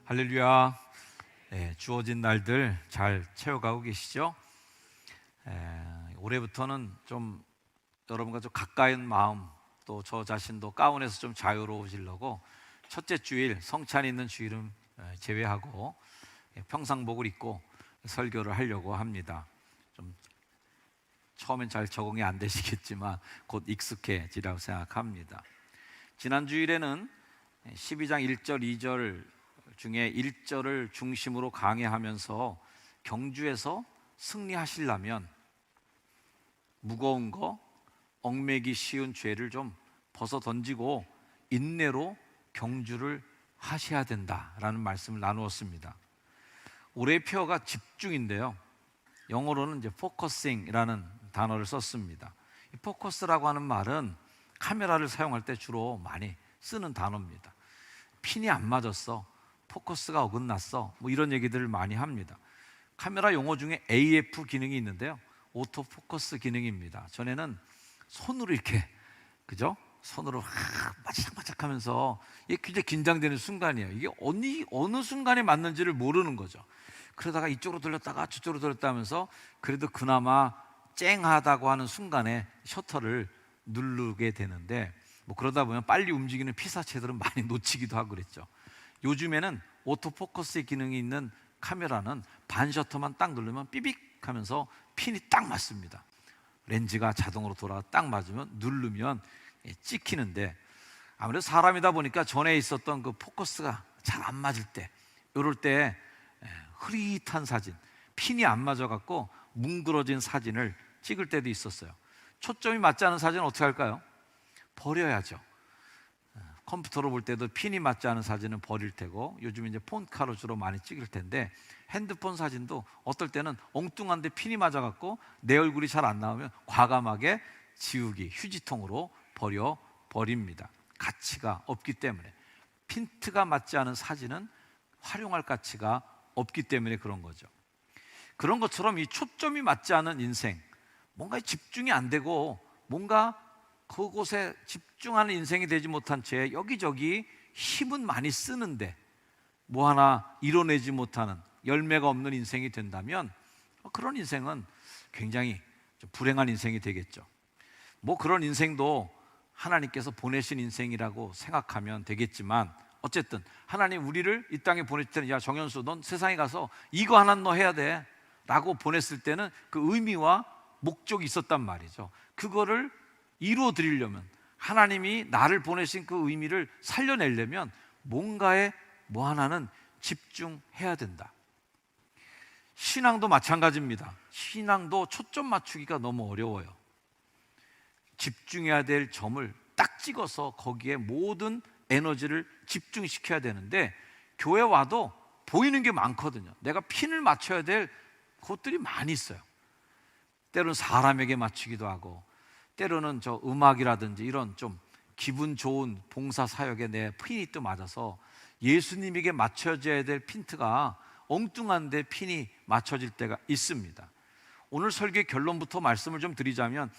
할렐루야. 주어진 날들 잘 채워가고 계시죠? 올해부터는 좀 여러분과 좀 가까운 마음, 또 저 자신도 가운에서 좀 자유로워지려고 첫째 주일, 성찬이 있는 주일은 제외하고 평상복을 입고 설교를 하려고 합니다. 좀 처음엔 잘 적응이 안 되시겠지만 곧 익숙해지라고 생각합니다. 지난 주일에는 12장 1절, 2절 중에 1절을 중심으로 강해하면서 경주에서 승리하시려면 무거운 거, 얽매기 쉬운 죄를 좀 벗어 던지고 인내로 경주를 하셔야 된다라는 말씀을 나누었습니다. 올해의 표어가 집중인데요, 영어로는 이제 focusing이라는 단어를 썼습니다. 이 포커스라고 하는 말은 카메라를 사용할 때 주로 많이 쓰는 단어입니다. 핀이 안 맞았어, 포커스가 어긋났어, 뭐 이런 얘기들을 많이 합니다. 카메라 용어 중에 AF 기능이 있는데요, 오토 포커스 기능입니다. 전에는 손으로 이렇게, 그죠? 손으로 바짝바짝 하면서 이게 굉장히 긴장되는 순간이에요. 이게 어느 순간에 맞는지를 모르는 거죠. 그러다가 이쪽으로 돌렸다가 저쪽으로 돌렸다 하면서 그래도 그나마 쨍하다고 하는 순간에 셔터를 누르게 되는데, 뭐 그러다 보면 빨리 움직이는 피사체들은 많이 놓치기도 하고 그랬죠. 요즘에는 오토포커스의 기능이 있는 카메라는 반 셔터만 딱 누르면 삐빅 하면서 핀이 딱 맞습니다. 렌즈가 자동으로 돌아가 딱 맞으면 누르면 찍히는데, 아무래도 사람이다 보니까 전에 있었던 그 포커스가 잘 안 맞을 때, 이럴 때 흐릿한 사진, 핀이 안 맞아갖고 뭉그러진 사진을 찍을 때도 있었어요. 초점이 맞지 않은 사진은 어떻게 할까요? 버려야죠. 컴퓨터로 볼 때도 핀이 맞지 않은 사진은 버릴 테고, 요즘 이제 폰카로 주로 많이 찍을 텐데, 핸드폰 사진도 어떨 때는 엉뚱한데 핀이 맞아갖고 내 얼굴이 잘 안 나오면 과감하게 지우기, 휴지통으로 버립니다. 가치가 없기 때문에. 핀트가 맞지 않은 사진은 활용할 가치가 없기 때문에 그런 거죠. 그런 것처럼 이 초점이 맞지 않은 인생, 뭔가 집중이 안 되고 뭔가 그곳에 집중하는 인생이 되지 못한 채 여기저기 힘은 많이 쓰는데 뭐 하나 이뤄내지 못하는, 열매가 없는 인생이 된다면 그런 인생은 굉장히 좀 불행한 인생이 되겠죠. 뭐 그런 인생도 하나님께서 보내신 인생이라고 생각하면 되겠지만, 어쨌든 하나님 우리를 이 땅에 보냈을 때는, 야 정현수, 넌 세상에 가서 이거 하나 너 해야 돼 라고 보냈을 때는 그 의미와 목적이 있었단 말이죠. 그거를 이루어 드리려면, 하나님이 나를 보내신 그 의미를 살려내려면 뭔가에 뭐 하나는 집중해야 된다. 신앙도 마찬가지입니다. 신앙도 초점 맞추기가 너무 어려워요. 집중해야 될 점을 딱 찍어서 거기에 모든 에너지를 집중시켜야 되는데, 교회 와도 보이는 게 많거든요. 내가 핀을 맞춰야 될 곳들이 많이 있어요. 때로는 사람에게 맞추기도 하고, 때로는 저 음악이라든지 이런 좀 기분 좋은 봉사 사역에 내 핀이 또 맞아서 예수님에게 맞춰져야 될 핀트가 엉뚱한데 핀이 맞춰질 때가 있습니다. 오늘 설교의 결론부터 말씀을 좀 드리자면,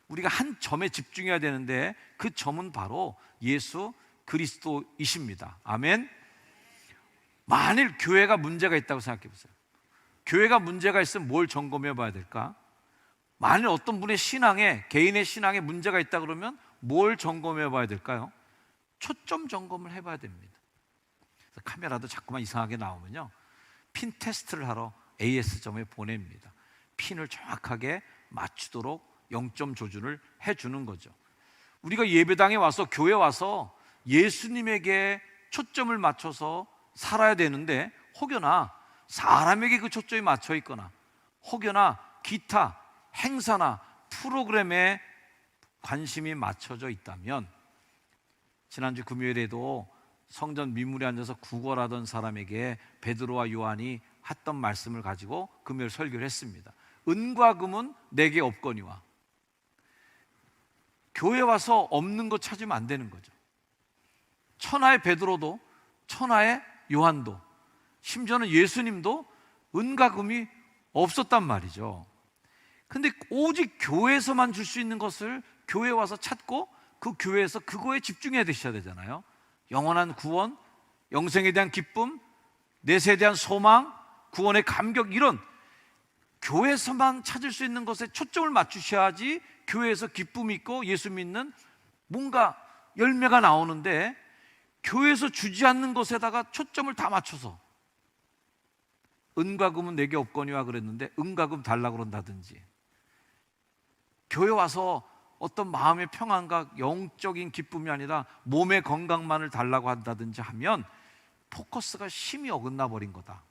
우리가 한 점에 집중해야 되는데 그 점은 바로 예수 그리스도이십니다. 아멘. 만일 교회가 문제가 있다고 생각해 보세요. 교회가 문제가 있으면 뭘 점검해 봐야 될까? 만일 어떤 분의 신앙에, 개인의 신앙에 문제가 있다 그러면 뭘 점검해 봐야 될까요? 초점 점검을 해봐야 됩니다. 카메라도 자꾸만 이상하게 나오면요, 핀 테스트를 하러 AS점에 보냅니다. 핀을 정확하게 맞추도록 0점 조준을 해주는 거죠. 우리가 예배당에 와서, 교회 와서 예수님에게 초점을 맞춰서 살아야 되는데, 혹여나 사람에게 그 초점이 맞춰 있거나, 혹여나 기타 행사나 프로그램에 관심이 맞춰져 있다면, 지난주 금요일에도 성전 민물에 앉아서 구걸하던 사람에게 베드로와 요한이 했던 말씀을 가지고 금요일 설교를 했습니다. 은과 금은 내게 없거니와. 교회 와서 없는 거 찾으면 안 되는 거죠. 천하의 베드로도, 천하의 요한도, 심지어는 예수님도 은과 금이 없었단 말이죠. 근데 오직 교회에서만 줄 수 있는 것을 교회에 와서 찾고, 그 교회에서 그거에 집중해야 되셔야 되잖아요. 영원한 구원, 영생에 대한 기쁨, 내세에 대한 소망, 구원의 감격, 이런 교회에서만 찾을 수 있는 것에 초점을 맞추셔야지 교회에서 기쁨이 있고 예수 믿는 뭔가 열매가 나오는데, 교회에서 주지 않는 것에다가 초점을 다 맞춰서 은과 금은 내게 없거니와 그랬는데 은과 금 달라고 그런다든지, 교회 와서 어떤 마음의 평안과 영적인 기쁨이 아니라 몸의 건강만을 달라고 한다든지 하면 포커스가 심히 어긋나 버린 거다.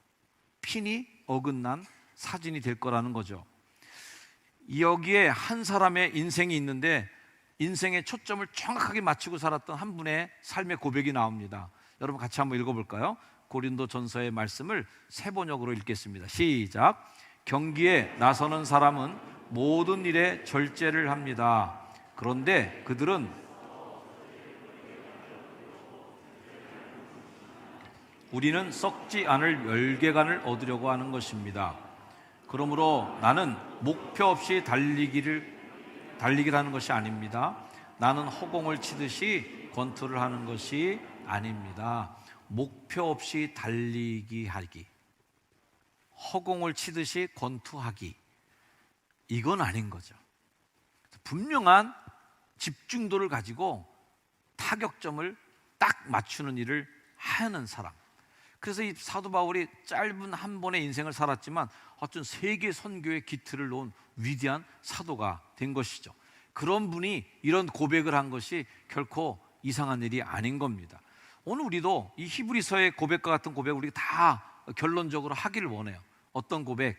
핀이 어긋난 사진이 될 거라는 거죠. 여기에 한 사람의 인생이 있는데 인생의 초점을 정확하게 맞추고 살았던 한 분의 삶의 고백이 나옵니다. 여러분 같이 한번 읽어볼까요? 고린도전서의 말씀을 세 번역으로 읽겠습니다. 시작. 경기에 나서는 사람은 모든 일에 절제를 합니다. 그런데 그들은 우리는 썩지 않을 열개간을 얻으려고 하는 것입니다. 그러므로 나는 목표 없이 달리기라는 것이 아닙니다. 나는 허공을 치듯이 권투를 하는 것이 아닙니다. 목표 없이 달리기 하기, 허공을 치듯이 권투하기, 이건 아닌 거죠. 분명한 집중도를 가지고 타격점을 딱 맞추는 일을 하는 사람. 그래서 이 사도 바울이 짧은 한 번의 인생을 살았지만 어떤 세계 선교의 기틀을 놓은 위대한 사도가 된 것이죠. 그런 분이 이런 고백을 한 것이 결코 이상한 일이 아닌 겁니다. 오늘 우리도 이 히브리서의 고백과 같은 고백 우리가 다 결론적으로 하기를 원해요. 어떤 고백?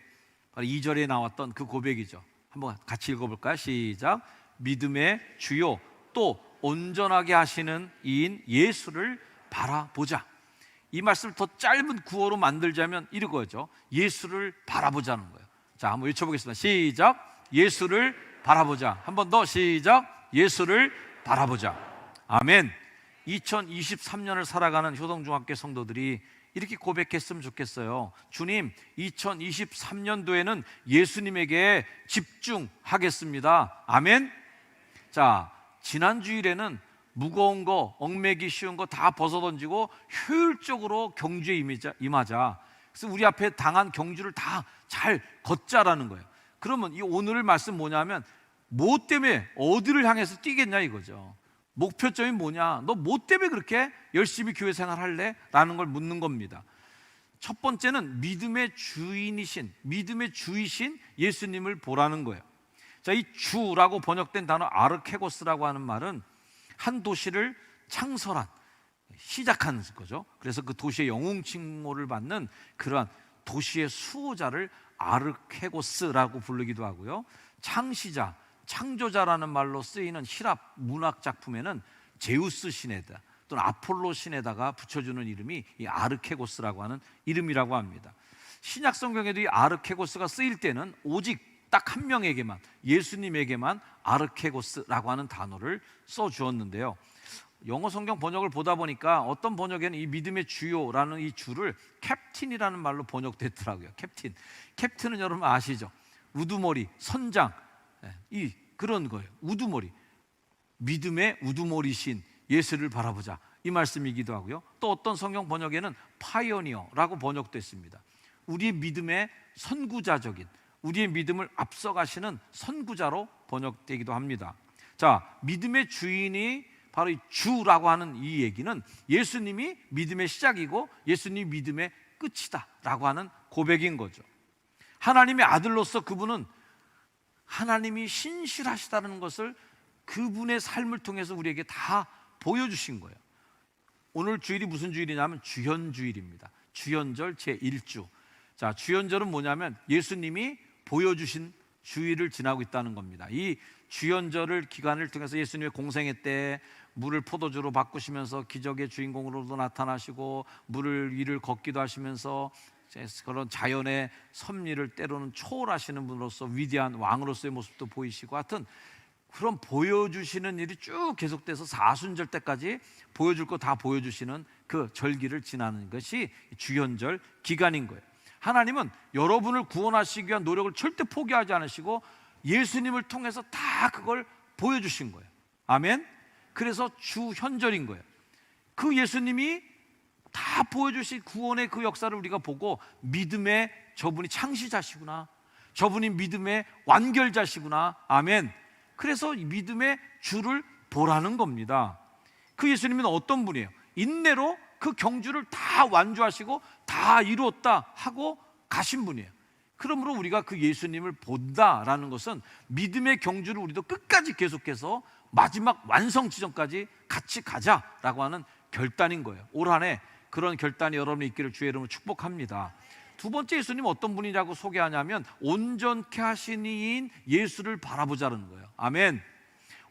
바로 2절에 나왔던 그 고백이죠. 한번 같이 읽어볼까요? 시작. 믿음의 주요 또 온전하게 하시는 이인 예수를 바라보자. 이 말씀을 더 짧은 구어로 만들자면 이거죠. 예수를 바라보자는 거예요. 자, 한번 외쳐보겠습니다. 시작. 예수를 바라보자. 한 번 더 시작. 예수를 바라보자. 아멘. 2023년을 살아가는 효동중학교 성도들이 이렇게 고백했으면 좋겠어요. 주님, 2023년도에는 예수님에게 집중하겠습니다. 아멘. 자, 지난 주일에는 무거운 거, 얽매기 쉬운 거 다 벗어던지고 효율적으로 경주에 임하자. 그래서 우리 앞에 당한 경주를 다 잘 걷자라는 거예요. 그러면 이 오늘 말씀 뭐냐면, 뭐 때문에 어디를 향해서 뛰겠냐 이거죠. 목표점이 뭐냐? 너 뭐 때문에 그렇게 열심히 교회 생활할래? 라는 걸 묻는 겁니다. 첫 번째는 믿음의 주이신 예수님을 보라는 거예요. 자, 이 주라고 번역된 단어 아르케고스라고 하는 말은 한 도시를 창설한, 시작하는 거죠. 그래서 그 도시의 영웅 칭호를 받는 그러한 도시의 수호자를 아르케고스라고 부르기도 하고요. 창시자, 창조자라는 말로 쓰이는 希腊 문학 작품에는 제우스 신에다 또는 아폴로 신에다가 붙여주는 이름이 이 아르케고스라고 하는 이름이라고 합니다. 신약 성경에도 이 아르케고스가 쓰일 때는 오직 딱 한 명에게만, 예수님에게만 아르케고스라고 하는 단어를 써주었는데요. 영어 성경 번역을 보다 보니까 어떤 번역에는 이 믿음의 주요라는 이 주를 캡틴이라는 말로 번역됐더라고요. 캡틴은 여러분 아시죠? 우두머리, 선장, 이 그런 거예요. 우두머리, 믿음의 우두머리신 예수를 바라보자, 이 말씀이기도 하고요. 또 어떤 성경 번역에는 파이어니어라고 번역됐습니다. 우리의 믿음의 선구자적인, 우리의 믿음을 앞서가시는 선구자로 번역되기도 합니다. 자, 믿음의 주인이 바로 이 주라고 하는 이 얘기는 예수님이 믿음의 시작이고 예수님이 믿음의 끝이다 라고 하는 고백인 거죠. 하나님의 아들로서 그분은 하나님이 신실하시다는 것을 그분의 삶을 통해서 우리에게 다 보여주신 거예요. 오늘 주일이 무슨 주일이냐면 주현주일입니다. 주현절 제1주. 자, 주현절은 뭐냐면 예수님이 보여주신 주일을 지나고 있다는 겁니다. 이 주현절을 기간을 통해서 예수님의 공생애 때 물을 포도주로 바꾸시면서 기적의 주인공으로도 나타나시고 물을 위를 걷기도 하시면서 그런 자연의 섭리를 때로는 초월하시는 분으로서 위대한 왕으로서의 모습도 보이시고, 하여튼 그런 보여주시는 일이 쭉 계속돼서 사순절 때까지 보여줄 거 다 보여주시는 그 절기를 지나는 것이 주현절 기간인 거예요. 하나님은 여러분을 구원하시기 위한 노력을 절대 포기하지 않으시고 예수님을 통해서 다 그걸 보여주신 거예요. 아멘. 그래서 주현절인 거예요. 그 예수님이 다 보여주신 구원의 그 역사를 우리가 보고 믿음의 저분이 창시자시구나, 저분이 믿음의 완결자시구나. 아멘. 그래서 믿음의 주를 보라는 겁니다. 그 예수님은 어떤 분이에요? 인내로 그 경주를 다 완주하시고 다 이루었다 하고 가신 분이에요. 그러므로 우리가 그 예수님을 본다라는 것은 믿음의 경주를 우리도 끝까지 계속해서 마지막 완성 지점까지 같이 가자라고 하는 결단인 거예요. 올 한 해 그런 결단이 여러분이 있기를 주의 이름으로 축복합니다. 두 번째 예수님 어떤 분이라고 소개하냐면 온전케 하신 이인 예수를 바라보자는 거예요. 아멘.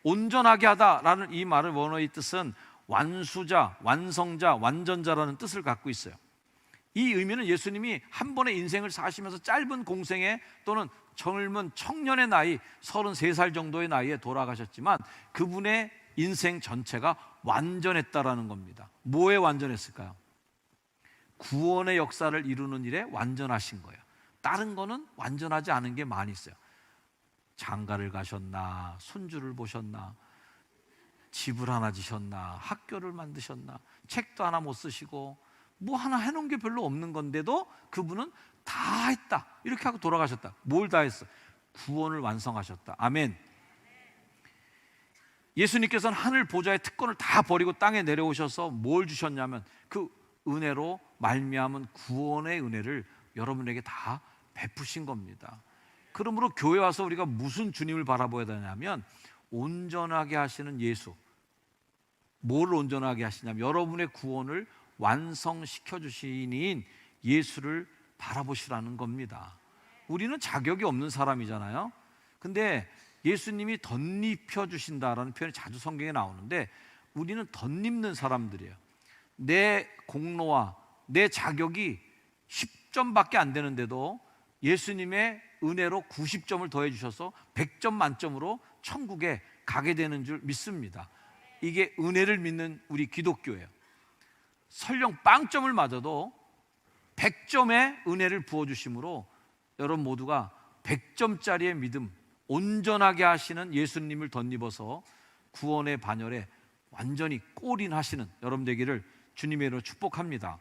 온전하게 하다라는 이 말의 원어의 뜻은 완수자, 완성자, 완전자라는 뜻을 갖고 있어요. 이 의미는 예수님이 한 번의 인생을 사시면서 짧은 공생에 또는 젊은 청년의 나이 33살 정도의 나이에 돌아가셨지만 그분의 인생 전체가 완전했다라는 겁니다. 뭐에 완전했을까요? 구원의 역사를 이루는 일에 완전하신 거예요. 다른 거는 완전하지 않은 게 많이 있어요. 장가를 가셨나, 손주를 보셨나, 집을 하나 지셨나, 학교를 만드셨나, 책도 하나 못 쓰시고 뭐 하나 해놓은 게 별로 없는 건데도 그분은 다 했다 이렇게 하고 돌아가셨다. 뭘 다 했어? 구원을 완성하셨다. 아멘. 예수님께서는 하늘 보좌의 특권을 다 버리고 땅에 내려오셔서 뭘 주셨냐면 그 은혜로 말미암은 구원의 은혜를 여러분에게 다 베푸신 겁니다. 그러므로 교회 와서 우리가 무슨 주님을 바라봐야 되냐면 온전하게 하시는 예수. 뭘 온전하게 하시냐면 여러분의 구원을 완성시켜 주시는 예수를 바라보시라는 겁니다. 우리는 자격이 없는 사람이잖아요. 근데 예수님이 덧입혀 주신다라는 표현이 자주 성경에 나오는데 우리는 덧입는 사람들이에요. 내 공로와 내 자격이 10점밖에 안 되는데도 예수님의 은혜로 90점을 더해 주셔서 100점 만점으로 천국에 가게 되는 줄 믿습니다. 이게 은혜를 믿는 우리 기독교예요. 설령 빵점을 맞아도 100점의 은혜를 부어주심으로 여러분 모두가 100점짜리의 믿음, 온전하게 하시는 예수님을 덧입어서 구원의 반열에 완전히 골인하시는 여러분 되기를 주님의 이름으로 축복합니다.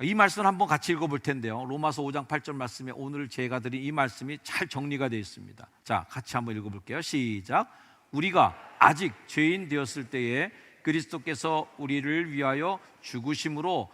이 말씀을 한번 같이 읽어볼 텐데요. 로마서 5장 8절 말씀에 오늘 제가 드린 이 말씀이 잘 정리가 되어 있습니다. 자, 같이 한번 읽어볼게요. 시작. 우리가 아직 죄인 되었을 때에 그리스도께서 우리를 위하여 죽으심으로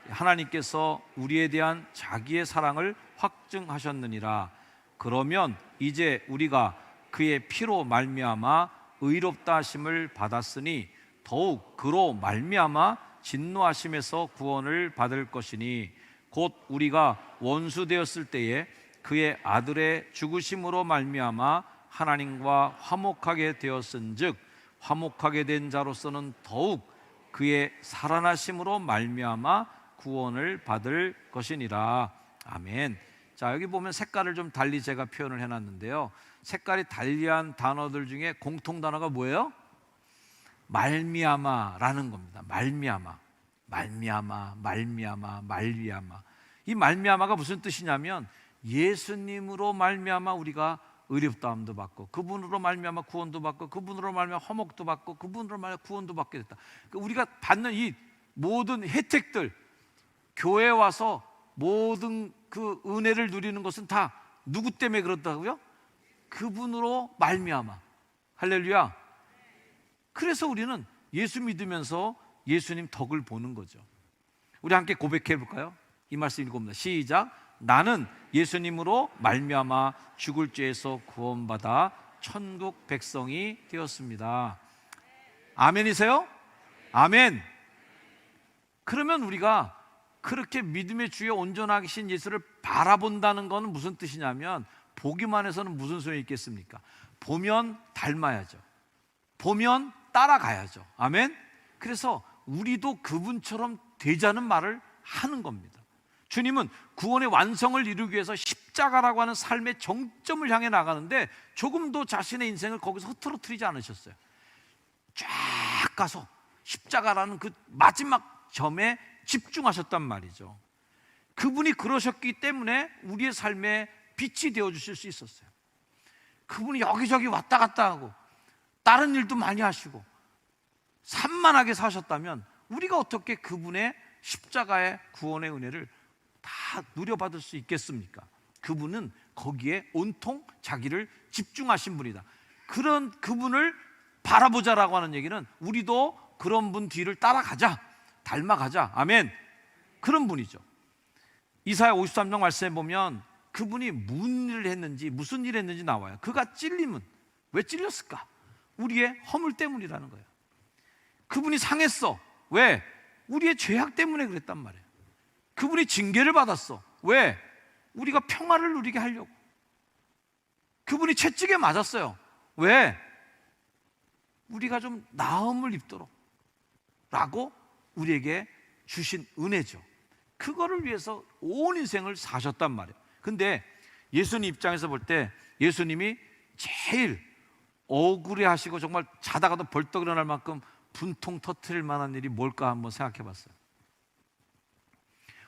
하나님께서 우리에 대한 자기의 사랑을 확증하셨느니라. 그러면 이제 우리가 그의 피로 말미암아 의롭다 하심을 받았으니 더욱 그로 말미암아 진노하심에서 구원을 받을 것이니 곧 우리가 원수 되었을 때에 그의 아들의 죽으심으로 말미암아 하나님과 화목하게 되었은즉 화목하게 된 자로서는 더욱 그의 살아나심으로 말미암아 구원을 받을 것이니라. 아멘. 자, 여기 보면 색깔을 좀 달리 제가 표현을 해놨는데요. 색깔이 달리한 단어들 중에 공통 단어가 뭐예요? 말미암아라는 겁니다. 말미암아, 말미암아, 말미암아, 말미암아. 이 말미암아가 무슨 뜻이냐면 예수님으로 말미암아 우리가 의롭다함도 받고 그분으로 말미암아 구원도 받고 그분으로 말미암아 화목도 받고 그분으로 말미암아 구원도 받게 됐다. 우리가 받는 이 모든 혜택들, 교회에 와서 모든 그 은혜를 누리는 것은 다 누구 때문에 그렇다고요? 그분으로 말미암아. 할렐루야. 그래서 우리는 예수 믿으면서 예수님 덕을 보는 거죠. 우리 함께 고백해 볼까요? 이 말씀 읽어봅니다. 시작. 나는 예수님으로 말미암아 죽을 죄에서 구원받아 천국 백성이 되었습니다. 아멘이세요? 아멘. 그러면 우리가 그렇게 믿음의 주에 온전하신 예수를 바라본다는 것은 무슨 뜻이냐면 보기만 해서는 무슨 소용이 있겠습니까? 보면 닮아야죠. 보면 따라가야죠. 아멘. 그래서 우리도 그분처럼 되자는 말을 하는 겁니다. 주님은 구원의 완성을 이루기 위해서 십자가라고 하는 삶의 정점을 향해 나가는데 조금도 자신의 인생을 거기서 흐트러뜨리지 않으셨어요. 쫙 가서 십자가라는 그 마지막 점에 집중하셨단 말이죠. 그분이 그러셨기 때문에 우리의 삶에 빛이 되어주실 수 있었어요. 그분이 여기저기 왔다 갔다 하고 다른 일도 많이 하시고 산만하게 사셨다면 우리가 어떻게 그분의 십자가의 구원의 은혜를 다 누려받을 수 있겠습니까? 그분은 거기에 온통 자기를 집중하신 분이다. 그런 그분을 바라보자라고 하는 얘기는 우리도 그런 분 뒤를 따라가자, 닮아가자. 아멘. 그런 분이죠. 이사야 53장 말씀에 보면 그분이 무슨 일을 했는지 나와요. 그가 찔림은 왜 찔렸을까? 우리의 허물 때문이라는 거예요. 그분이 상했어. 왜? 우리의 죄악 때문에 그랬단 말이에요. 그분이 징계를 받았어. 왜? 우리가 평화를 누리게 하려고. 그분이 채찍에 맞았어요. 왜? 우리가 좀 나음을 입도록 라고 우리에게 주신 은혜죠. 그거를 위해서 온 인생을 사셨단 말이에요. 근데 예수님 입장에서 볼 때 예수님이 제일 억울해 하시고 정말 자다가도 벌떡 일어날 만큼 분통 터뜨릴 만한 일이 뭘까 한번 생각해 봤어요.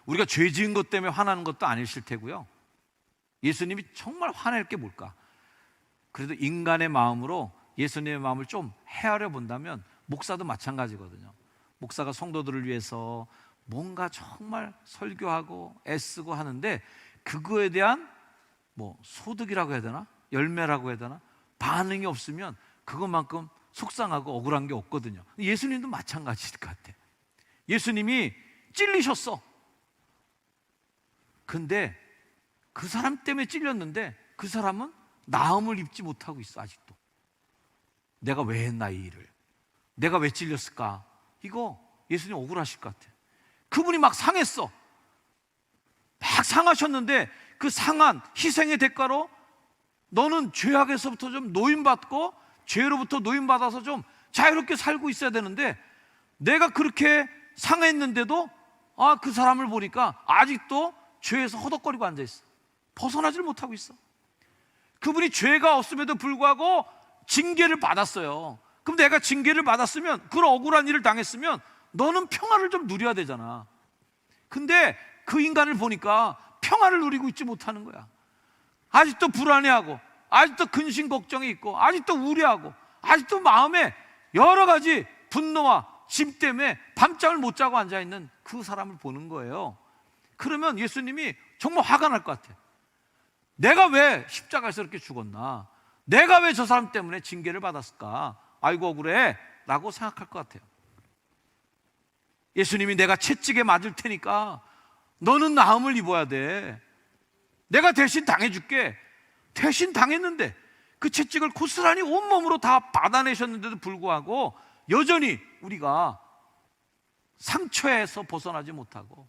우리가 죄 지은 것 때문에 화나는 것도 아니실 테고요. 예수님이 정말 화낼 게 뭘까? 그래도 인간의 마음으로 예수님의 마음을 좀 헤아려 본다면 목사도 마찬가지거든요. 목사가 성도들을 위해서 뭔가 정말 설교하고 애쓰고 하는데 그거에 대한 소득이라고 해야 되나? 열매라고 해야 되나? 반응이 없으면 그것만큼 속상하고 억울한 게 없거든요. 예수님도 마찬가지일 것 같아. 예수님이 찔리셨어. 근데 그 사람 때문에 찔렸는데 그 사람은 나음을 입지 못하고 있어. 아직도 내가 왜 했나 이 일을, 내가 왜 찔렸을까? 이거 예수님 억울하실 것 같아. 그분이 막 상했어. 막 상하셨는데 그 상한 희생의 대가로 너는 죄악에서부터 좀 노임받고 죄로부터 노임받아서 좀 자유롭게 살고 있어야 되는데 내가 그렇게 상했는데도 그 사람을 보니까 아직도 죄에서 허덕거리고 앉아있어. 벗어나질 못하고 있어. 그분이 죄가 없음에도 불구하고 징계를 받았어요. 그럼 내가 징계를 받았으면, 그런 억울한 일을 당했으면 너는 평화를 좀 누려야 되잖아. 근데 그 인간을 보니까 평화를 누리고 있지 못하는 거야. 아직도 불안해하고, 아직도 근심 걱정이 있고, 아직도 우려하고, 아직도 마음에 여러 가지 분노와 짐 때문에 밤잠을 못 자고 앉아있는 그 사람을 보는 거예요. 그러면 예수님이 정말 화가 날 것 같아요. 내가 왜 십자가에서 이렇게 죽었나? 내가 왜 저 사람 때문에 징계를 받았을까? 아이고 억울해 라고 생각할 것 같아요. 예수님이 내가 채찍에 맞을 테니까 너는 나음을 입어야 돼. 내가 대신 당해줄게. 대신 당했는데 그 채찍을 고스란히 온몸으로 다 받아내셨는데도 불구하고 여전히 우리가 상처에서 벗어나지 못하고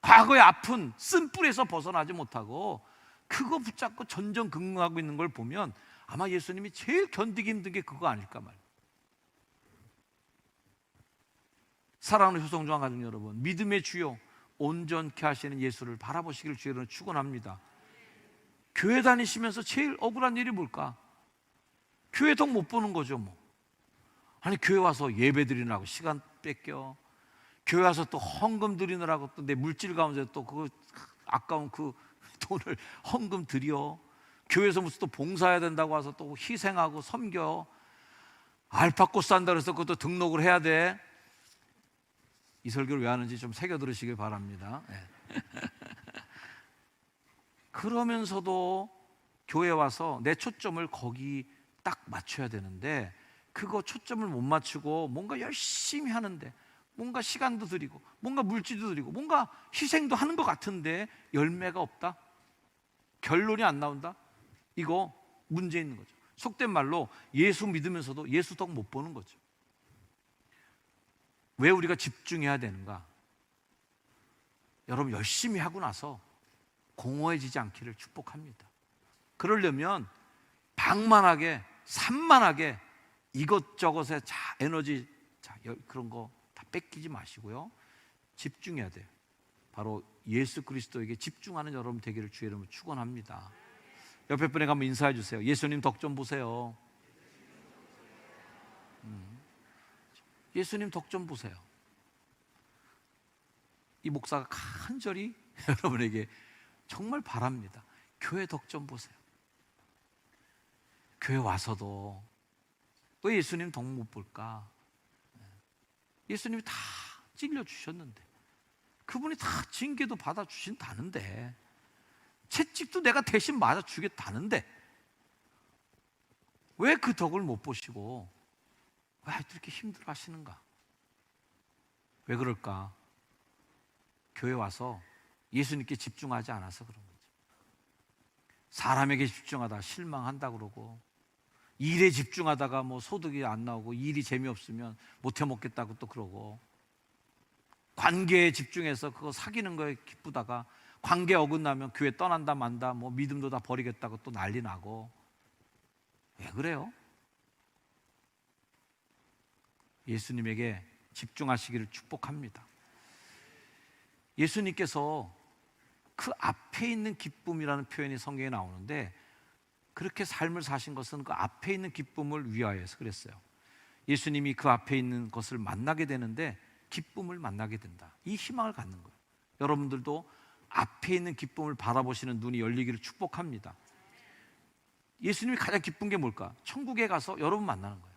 과거의 아픈 쓴뿌리에서 벗어나지 못하고 그거 붙잡고 전전긍긍하고 있는 걸 보면 아마 예수님이 제일 견디기 힘든 게 그거 아닐까 말이에요. 사랑하는 효성중앙 가족 여러분, 믿음의 주요 온전케 하시는 예수를 바라보시기를 주여는 축원합니다. 교회 다니시면서 제일 억울한 일이 뭘까? 교회 덕 못 보는 거죠 뭐. 아니 교회 와서 예배 드리느라고 시간 뺏겨. 교회 와서 또 헌금 드리느라고 또 내 물질 가운데 또 그거 아까운 그 돈을 헌금 드려. 교회에서 무슨 또 봉사해야 된다고 와서 또 희생하고 섬겨. 알파꽃 산다 그래서 그것도 등록을 해야 돼. 이 설교를 왜 하는지 좀 새겨 들으시길 바랍니다. 네. 그러면서도 교회 와서 내 초점을 거기 딱 맞춰야 되는데 그거 초점을 못 맞추고 뭔가 열심히 하는데 뭔가 시간도 드리고 뭔가 물질도 드리고 뭔가 희생도 하는 것 같은데 열매가 없다? 결론이 안 나온다? 이거 문제 있는 거죠. 속된 말로 예수 믿으면서도 예수 덕 못 보는 거죠. 왜 우리가 집중해야 되는가? 여러분 열심히 하고 나서 공허해지지 않기를 축복합니다. 그러려면 방만하게 산만하게 이것저것에 에너지 그런 거 다 뺏기지 마시고요. 집중해야 돼요. 바로 예수 그리스도에게 집중하는 여러분 되기를 주의 이름으로 축원합니다. 옆에 분에게 한번 인사해 주세요. 예수님 덕 좀 보세요. 예수님 덕 좀 보세요. 이 목사가 간절히 여러분에게 정말 바랍니다. 교회 덕 좀 보세요. 교회 와서도 왜 예수님 덕 못 볼까? 예수님이 다 찔려 주셨는데, 그분이 다 징계도 받아 주신다는데, 채찍도 내가 대신 맞아 주겠다는데, 왜 그 덕을 못 보시고 왜 이렇게 힘들어 하시는가? 왜 그럴까? 교회 와서 예수님께 집중하지 않아서 그런 거죠. 사람에게 집중하다 실망한다 그러고, 일에 집중하다가 뭐 소득이 안 나오고 일이 재미없으면 못 해 먹겠다고 또 그러고, 관계에 집중해서 그거 사귀는 거에 기쁘다가 관계 어긋나면 교회 떠난다 만다, 뭐 믿음도 다 버리겠다고 또 난리 나고. 왜 그래요? 예수님에게 집중하시기를 축복합니다. 예수님께서 그 앞에 있는 기쁨이라는 표현이 성경에 나오는데, 그렇게 삶을 사신 것은 그 앞에 있는 기쁨을 위하여서 그랬어요. 예수님이 그 앞에 있는 것을 만나게 되는데 기쁨을 만나게 된다, 이 희망을 갖는 거예요. 여러분들도 앞에 있는 기쁨을 바라보시는 눈이 열리기를 축복합니다. 예수님이 가장 기쁜 게 뭘까? 천국에 가서 여러분 만나는 거예요.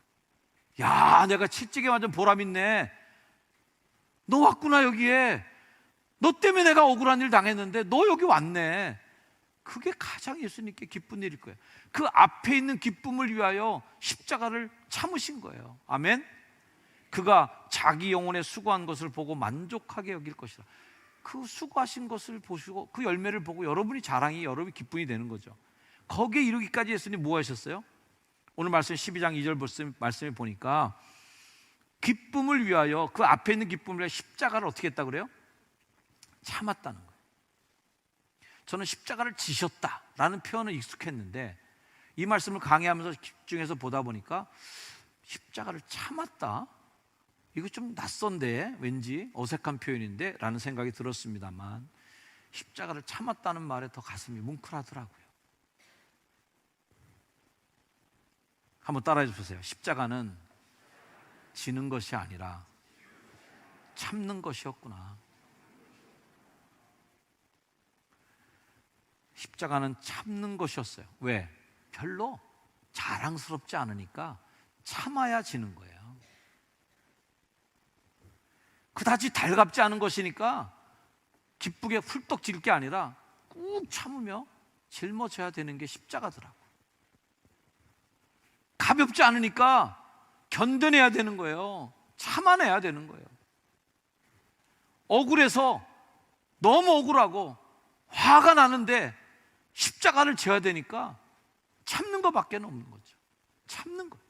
야, 내가 채찍에 완전 보람 있네. 너 왔구나 여기에. 너 때문에 내가 억울한 일 당했는데 너 여기 왔네. 그게 가장 예수님께 기쁜 일일 거예요. 그 앞에 있는 기쁨을 위하여 십자가를 참으신 거예요. 아멘. 그가 자기 영혼에 수고한 것을 보고 만족하게 여길 것이다. 그 수고하신 것을 보시고 그 열매를 보고 여러분이 자랑이, 여러분이 기쁨이 되는 거죠. 거기에 이르기까지 예수님 뭐 하셨어요? 오늘 말씀 12장 2절 말씀에 보니까 기쁨을 위하여, 그 앞에 있는 기쁨을 위하여 십자가를 어떻게 했다고 그래요? 참았다는 거예요. 저는 십자가를 지셨다라는 표현은 익숙했는데, 이 말씀을 강의하면서 집중해서 보다 보니까 십자가를 참았다? 이거 좀 낯선데, 왠지 어색한 표현인데 라는 생각이 들었습니다만, 십자가를 참았다는 말에 더 가슴이 뭉클하더라고요. 한번 따라해 보세요. 십자가는 지는 것이 아니라 참는 것이었구나. 십자가는 참는 것이었어요. 왜? 별로 자랑스럽지 않으니까 참아야 지는 거예요. 그다지 달갑지 않은 것이니까 기쁘게 훌떡 질 게 아니라 꾹 참으며 짊어져야 되는 게 십자가더라고. 가볍지 않으니까 견뎌내야 되는 거예요. 참아내야 되는 거예요. 억울해서, 너무 억울하고 화가 나는데 십자가를 져야 되니까 참는 것밖에 없는 거죠. 참는 거예요.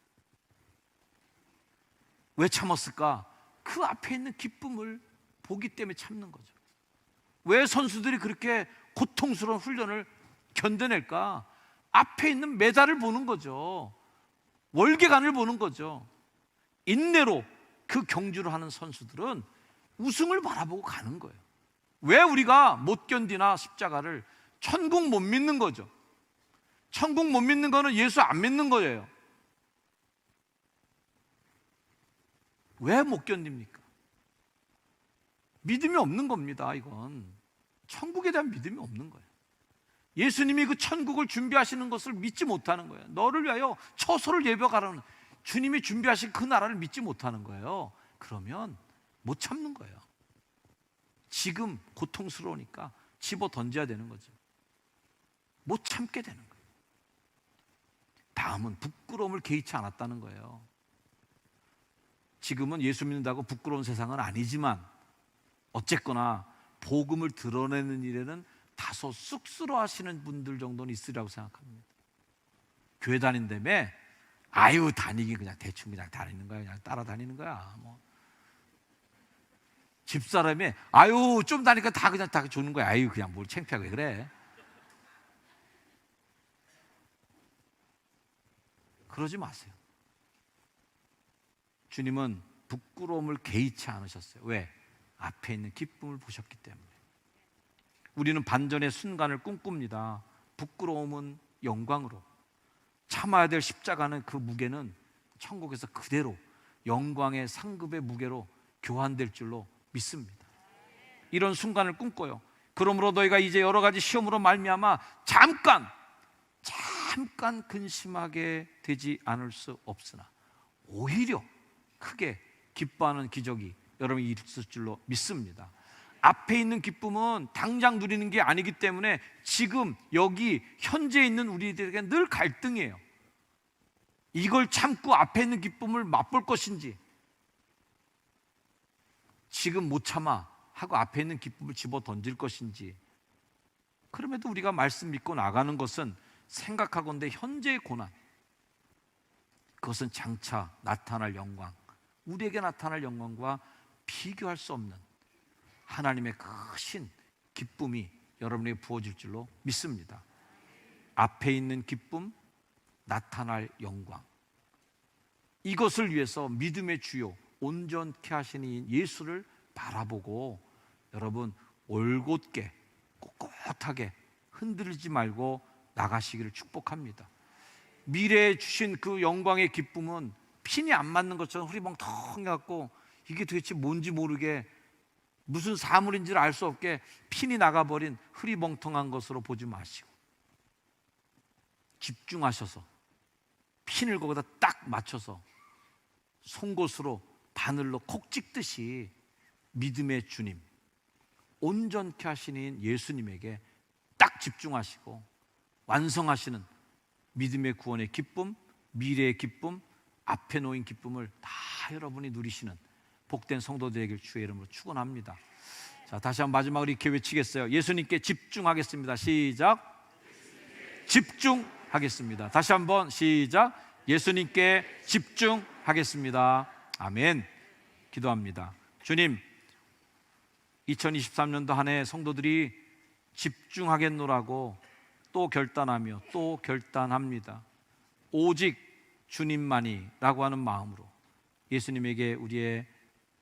왜 참았을까? 그 앞에 있는 기쁨을 보기 때문에 참는 거죠. 왜 선수들이 그렇게 고통스러운 훈련을 견뎌낼까? 앞에 있는 메달을 보는 거죠. 월계관을 보는 거죠. 인내로 그 경주를 하는 선수들은 우승을 바라보고 가는 거예요. 왜 우리가 못 견디나 십자가를? 천국 못 믿는 거죠. 천국 못 믿는 거는 예수 안 믿는 거예요. 왜 못 견딥니까? 믿음이 없는 겁니다. 이건 천국에 대한 믿음이 없는 거예요. 예수님이 그 천국을 준비하시는 것을 믿지 못하는 거예요. 너를 위하여 처소를 예비하라는, 주님이 준비하신 그 나라를 믿지 못하는 거예요. 그러면 못 참는 거예요. 지금 고통스러우니까 집어 던져야 되는 거죠. 못 참게 되는 거예요. 다음은 부끄러움을 개의치 않았다는 거예요. 지금은 예수 믿는다고 부끄러운 세상은 아니지만 어쨌거나 복음을 드러내는 일에는 다소 쑥스러워하시는 분들 정도는 있으리라고 생각합니다. 교회 다닌다며 아유 다니긴 그냥 대충 그냥 다니는 거야, 그냥 따라다니는 거야. 뭐 집사람이 아유 좀 다니까 다 그냥 다 주는 거야. 아유 그냥 뭘 창피하게 그래. 그러지 마세요. 주님은 부끄러움을 개의치 않으셨어요. 왜? 앞에 있는 기쁨을 보셨기 때문에. 우리는 반전의 순간을 꿈꿉니다. 부끄러움은 영광으로, 참아야 될 십자가는, 그 무게는 천국에서 그대로 영광의 상급의 무게로 교환될 줄로 믿습니다. 이런 순간을 꿈꿔요. 그러므로 너희가 이제 여러 가지 시험으로 말미암아 잠깐 근심하게 되지 않을 수 없으나 오히려 크게 기뻐하는 기적이 여러분이 있을 줄로 믿습니다. 앞에 있는 기쁨은 당장 누리는 게 아니기 때문에 지금 여기 현재 있는 우리들에게 늘 갈등이에요. 이걸 참고 앞에 있는 기쁨을 맛볼 것인지, 지금 못 참아 하고 앞에 있는 기쁨을 집어 던질 것인지. 그럼에도 우리가 말씀 믿고 나가는 것은 생각하건대 현재의 고난, 그것은 장차 나타날 영광, 우리에게 나타날 영광과 비교할 수 없는 하나님의 크신 기쁨이 여러분에게 부어질 줄로 믿습니다. 앞에 있는 기쁨, 나타날 영광, 이것을 위해서 믿음의 주요 온전케 하시는 예수를 바라보고 여러분 올곧게 꼿꼿하게 흔들리지 말고 나가시기를 축복합니다. 미래에 주신 그 영광의 기쁨은 핀이 안 맞는 것처럼 흐리멍텅해갖고 이게 도대체 뭔지 모르게 무슨 사물인지를 알 수 없게 핀이 나가버린 흐리멍텅한 것으로 보지 마시고 집중하셔서 핀을 거기다 딱 맞춰서 송곳으로 바늘로 콕 찍듯이 믿음의 주님, 온전케 하시는 예수님에게 딱 집중하시고 완성하시는 믿음의 구원의 기쁨, 미래의 기쁨, 앞에 놓인 기쁨을 다 여러분이 누리시는 복된 성도들에게 주의 이름으로 축원합니다. 자, 다시 한번 마지막으로 이렇게 외치겠어요. 예수님께 집중하겠습니다. 시작. 집중하겠습니다. 다시 한번 시작. 예수님께 집중하겠습니다. 아멘. 기도합니다. 주님, 2023년도 한 해 성도들이 집중하겠노라고 또 결단하며 또 결단합니다. 오직 주님만이 라고 하는 마음으로 예수님에게 우리의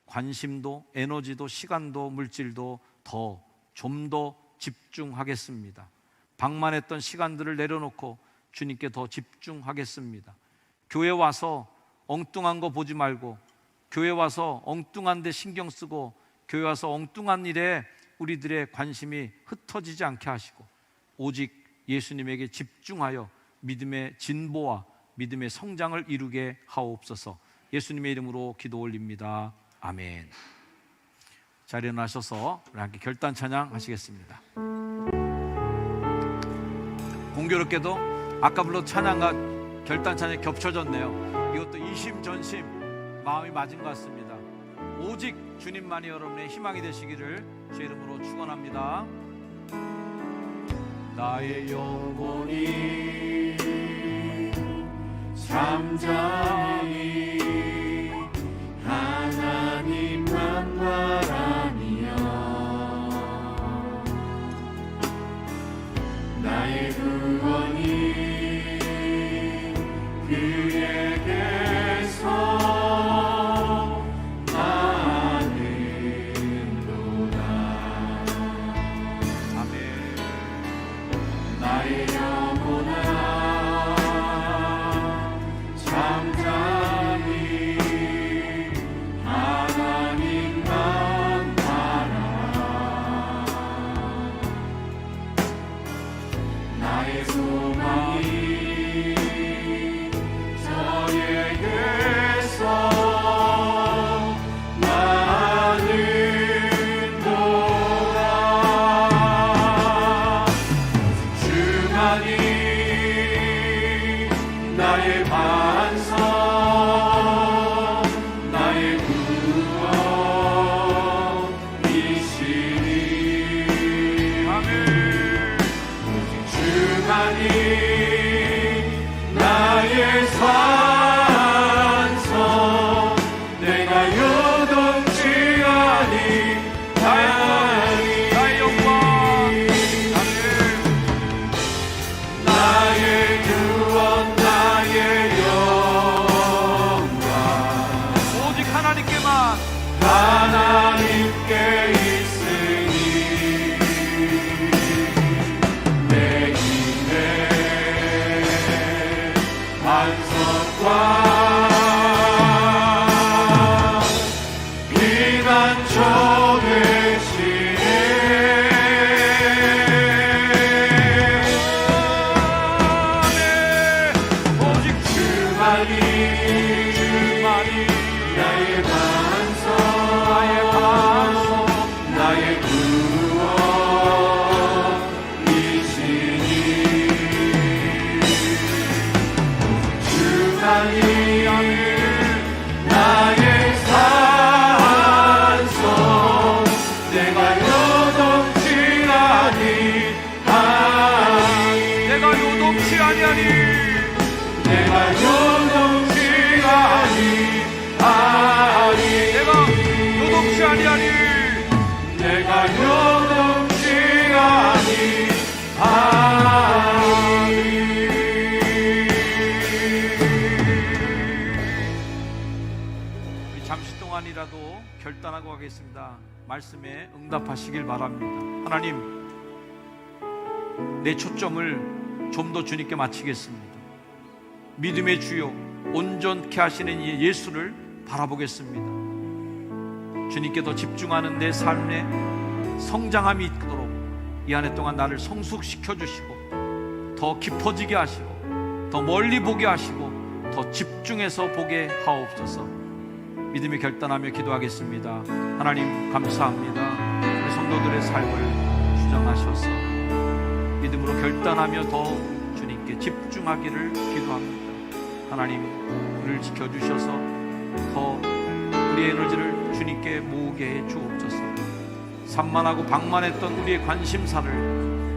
관심도 에너지도 시간도 물질도 좀 더 집중하겠습니다. 방만했던 시간들을 내려놓고 주님께 더 집중하겠습니다. 교회 와서 엉뚱한 거 보지 말고, 교회 와서 엉뚱한 데 신경 쓰고, 교회 와서 엉뚱한 일에 우리들의 관심이 흩어지지 않게 하시고 오직 예수님에게 집중하여 믿음의 진보와 믿음의 성장을 이루게 하옵소서. 예수님의 이름으로 기도 올립니다. 아멘. 자리에 일어나셔서 우리 함께 결단 찬양 하시겠습니다. 공교롭게도 아까 불렀던 찬양과 결단 찬양이 겹쳐졌네요. 이것도 이심전심 마음이 맞은 것 같습니다. 오직 주님만이 여러분의 희망이 되시기를 제 이름으로 축원합니다. 나의 영혼이 잠잠히 하나님만 바라며 나의 구원이 그에게서 나는도다. 아멘. 나의 영혼아 잠잠히 하나님만 바라. 나의 소망이 저에게서 나는도다. 주만이 나의 반석, 나의 구원이시니. 아멘. 주만이 나의 산성, 내가 요동치 아니하니. 나의 영광. 나의 구원, 나의 영광, 오직 하나님께만, 하나님께 있으니. 내 힘의 반석과 피난처 되시네. 오직 주만이 나의 반석, 나의 반석, 나의 구원이시니 주만이 나의 산성, 내가 요동치 아니하니, 내가 요동치 아니하니, 내가 요동치 아니하니, 내가 요동치 아니하니, 내가 요동치 아니하니. 우리 잠시 동안이라도 결단하고 가겠습니다. 말씀에 응답하시길 바랍니다. 하나님, 내 초점을 좀 더 주님께 맞추겠습니다. 믿음의 주요 온전케 하시는 이 예수를 바라보겠습니다. 주님께 더 집중하는 내 삶에 성장함이 있도록 이 한 해 동안 나를 성숙시켜 주시고 더 깊어지게 하시고 더 멀리 보게 하시고 더 집중해서 보게 하옵소서. 믿음이 결단하며 기도하겠습니다. 하나님 감사합니다. 우리 성도들의 삶을 주장하셔서 믿음으로 결단하며 더 주님께 집중하기를 기도합니다. 하나님, 우리를 지켜주셔서 더 우리의 에너지를 주님께 모으게 해 주옵소서. 산만하고 방만했던 우리의 관심사를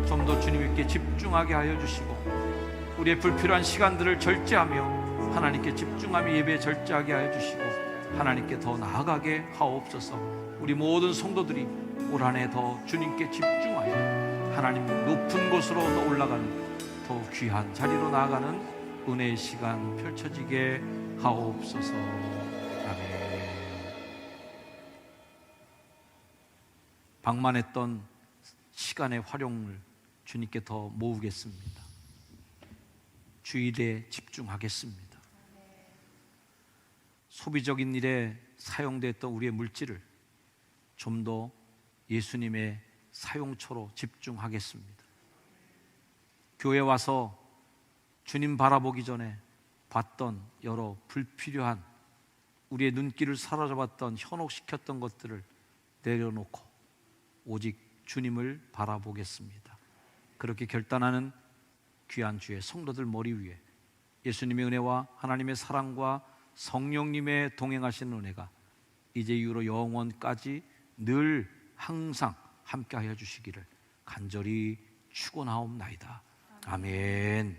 좀 더 주님께 집중하게 하여 주시고, 우리의 불필요한 시간들을 절제하며 하나님께 집중하며 예배에 절제하게 하여 주시고, 하나님께 더 나아가게 하옵소서. 우리 모든 성도들이 올 한 해 더 주님께 집중하여 하나님 높은 곳으로 더 올라가는 더 귀한 자리로 나아가는 은혜의 시간 펼쳐지게 하옵소서. 아멘. 방만했던 시간의 활용을 주님께 더 모으겠습니다. 주일에 집중하겠습니다. 소비적인 일에 사용됐던 우리의 물질을 좀 더 예수님의 사용처로 집중하겠습니다. 교회 와서 주님 바라보기 전에 봤던 여러 불필요한 우리의 눈길을 사로잡았던 현혹시켰던 것들을 내려놓고 오직 주님을 바라보겠습니다. 그렇게 결단하는 귀한 주의 성도들 머리 위에 예수님의 은혜와 하나님의 사랑과 성령님의 동행하시는 은혜가 이제 이후로 영원까지 늘 항상 함께하여 주시기를 간절히 축원하옵나이다. 아멘.